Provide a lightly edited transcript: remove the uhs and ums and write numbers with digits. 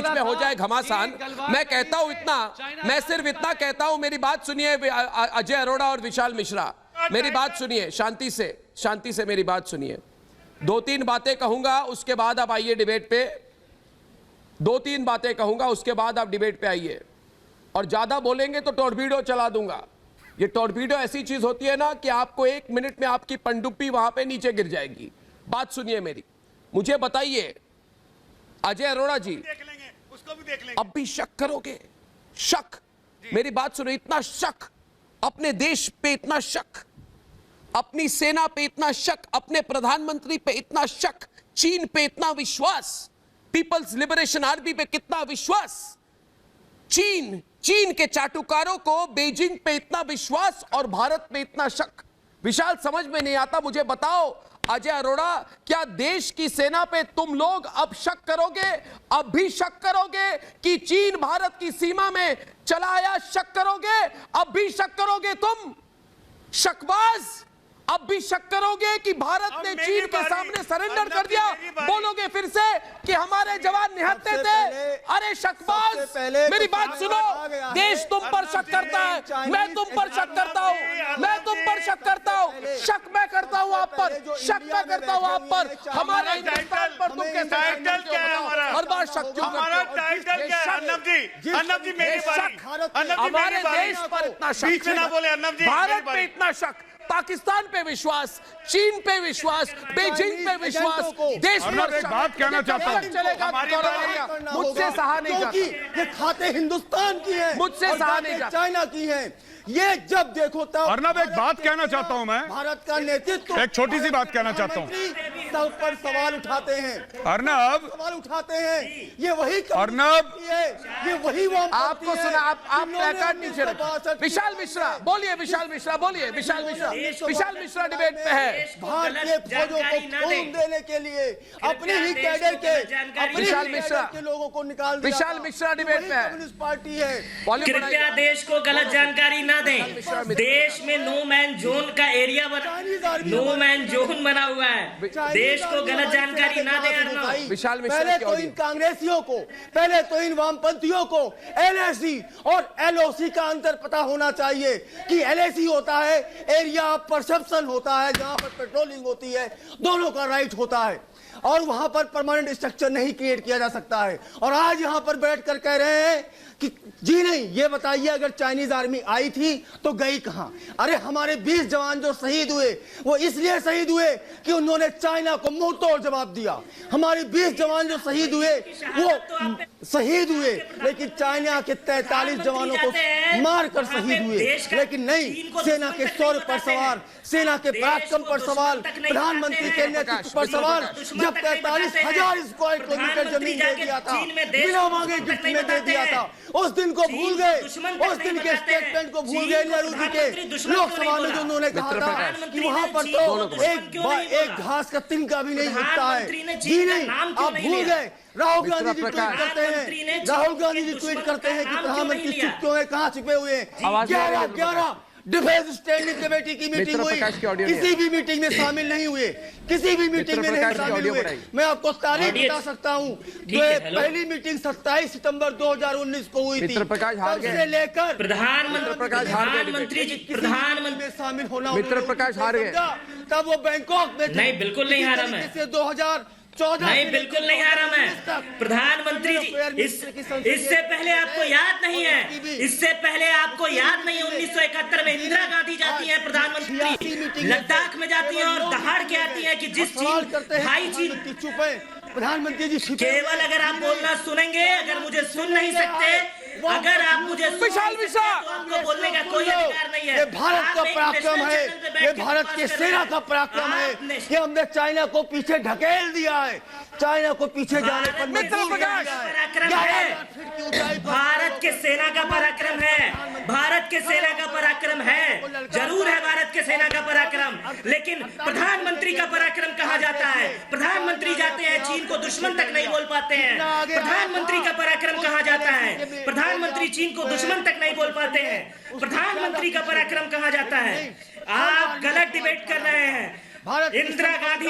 में हो जाए घमासान। मैं कहता हूं इतना, मैं सिर्फ इतना कहता हूं, मेरी बात सुनिए अजय अरोड़ा और विशाल मिश्रा, मेरी बात सुनिए शांति से मेरी बात सुनिए। 2-3 बातें कहूंगा, उसके बाद आप आइए डिबेट पे। 2-3 बातें कहूंगा, उसके बाद आप डिबेट पे आइए। और ज्यादा बोलेंगे तो टॉर्पीडो चला दूंगा। ये टॉर्पीडो ऐसी चीज होती है ना कि आपको 1 मिनट में आपकी पनडुब्बी वहां पे नीचे गिर जाएगी। बात सुनिए मेरी, मुझे बताइए अजय अरोड़ा जी, उसको भी देख लेंगे। अब भी शक करोगे? शक, मेरी बात सुनो, इतना शक अपने देश पे, इतना शक अपनी सेना पे, इतना शक अपने प्रधानमंत्री पे, इतना शक चीन पे, इतना विश्वास पीपल्स लिबरेशन आर्मी पे, कितना विश्वास चीन के चाटुकारों को बेजिंग पे इतना विश्वास और भारत पे इतना शक। विशाल, समझ में नहीं आता, मुझे बताओ अजय अरोड़ा, क्या देश की सेना पे तुम लोग अब शक करोगे? अब भी शक करोगे कि चीन भारत की सीमा में चला आया? शक करोगे? अब भी शक करोगे तुम शकबाज? अब भी शक करोगे कि भारत ने चीन के सामने सरेंडर कर दिया? बोलोगे फिर से कि हमारे जवान निहत्थे थे? अरे शकबाज, मेरी बात सुनो, देश तुम पर शक करता है, मैं तुम पर शक करता हूं, मैं तुम पर शक करता हूं, शक मैं करता हूं आप पर, शक मैं करता हूं आप पर। हमारे हिंदुस्तान पर तुम कैसे हर बार शक क्यों करते हो? अर्नब जी मेरी बारी, हमारे देश पर इतना शक, बीच में ना बोले अर्नब जी, भारत पे इतना शक, पाकिस्तान पे विश्वास, चीन पे विश्वास, बेजिंग पे विश्वास, देश अर्नब एक बात कहना चाहता हूं, चलेगा, मुझसे सहा नहीं जाता, ये खाते हिंदुस्तान की है, मुझसे सहा नहीं जाता, चाइना की है। ये जब देखो तब अर्नब एक बात कहना चाहता हूं मैं, भारत का नेतृत्व, एक छोटी सी बात कहना चाहता हूं। सब पर सवाल उठाते हैं, अर्नब सवाल उठाते हैं, ये वही अर्नब है, ये वही आपको सुना, आप प्लेकार्ड नीचे रखिए। विशाल मिश्रा बोलिए, विशाल मिश्रा बोलिए, विशाल मिश्रा डिबेट पे है। भारतीय फौजों को खून देने के लिए अपने ही कैडर के, अपने विशाल ही मिश्रा कैडर के लोगों को निकाल दिया। विशाल मिश्रा डिबेट पे है। कम्युनिस्ट पार्टी है। कृपया देश को गलत जानकारी ना दें। देश में नो मैन जोन का एरिया नो मैन जोन बना हुआ है। देश को गलत जानकारी ना दें। विशाल मिश्रा पहले तो इन कांग्रेसियों को, पहले तो इन वामपंथियों को एलएसी और एलओसी का अंतर पता होना चाहिए कि एलएसी होता है एरिया ऑफ परसेप्शन होता है, जहां पर पेट्रोलिंग होती है, दोनों का राइट होता है और वहां पर परमानेंट स्ट्रक्चर नहीं क्रिएट किया जा सकता है। और आज यहां पर बैठकर कह रहे हैं कि जी नहीं, ये बताइए अगर चाइनीज आर्मी आई थी तो गई कहां? अरे हमारे 20 जवान जो शहीद हुए वो इसलिए शहीद हुए कि उन्होंने चाइना को मुंह तोड़ जवाब दिया। हमारे 20 जवान जो शहीद हुए वो शहीद हुए, लेकिन चाइना के 43 जवानों को मारकर शहीद हुए। लेकिन नहीं, सेना के शौर्य पर सवाल, सेना के पराक्रम पर सवाल, प्रधानमंत्री के नेतृत्व पर सवाल। जब 43,000 स्क्वायर किलोमीटर जमीन दे दिया था, बिना मांगे गिफ्ट में दे दिया था, उस दिन को भूल गए, उस दिन के स्टेटमेंट को भूल गए नेहरू जी के लोकसभा में, जो उन्होंने कहा था कि वहां पर तो एक घास का तिनका भी नहीं उगता है। जी नहीं, आप भूल गए। राहुल गांधी जी ट्वीट करते हैं, राहुल गांधी जी ट्वीट करते हैं कि प्रधानमंत्री चुप्पियों में कहां छिपे हुए हैं। 11 डिफेंस स्टैंडिंग कमेटी की मीटिंग हुई, किसी भी मीटिंग में शामिल नहीं हुए, किसी भी मीटिंग में नहीं शामिल हुए। मैं आपको तारीख बता सकता हूं, पहली मीटिंग 27 सितंबर 2019 को हुई थी, तब से लेकर प्रधानमंत्री में शामिल होना, मित्र प्रकाश हार गए, तब वो बैंकॉक में नहीं, बिल्कुल नहीं हारा मैं, 2014 नहीं, बिल्कुल नहीं हारा मैं। प्रधानमंत्री जी, इससे पहले आपको याद नहीं है, इससे पहले आपको याद नहीं है 1971 में इंदिरा गांधी जाती है, प्रधानमंत्री लद्दाख में जाती है और दहाड़ के आती है कि जिस भाई चीन, प्रधानमंत्री जी केवल अगर आप बोलना सुनेंगे, अगर मुझे सुन नहीं सकते, अगर आप मुझे विशाल मिश्रा, आपको बोलने का कोई अधिकार नहीं है। ये भारत का पराक्रम है, ये भारत के सेना का पराक्रम है कि हमने चाइना को पीछे ढकेल दिया है, चाइना को पीछे जाने पर पराक्रम है, भारत के सेना का पराक्रम है, भारत के सेना का पराक्रम है, जरूर है भारत के सेना का पराक्रम, लेकिन प्रधानमंत्री का पराक्रम कहा जाता है। प्रधानमंत्री जाते हैं चीन को दुश्मन तक नहीं बोल पाते हैं, प्रधानमंत्री का पराक्रम कहा जाता है। प्रधानमंत्री चीन को दुश्मन तक नहीं बोल पाते हैं, प्रधानमंत्री का पराक्रम कहा जाता है। आप गलत डिबेट कर रहे हैं। इंदिरा गांधी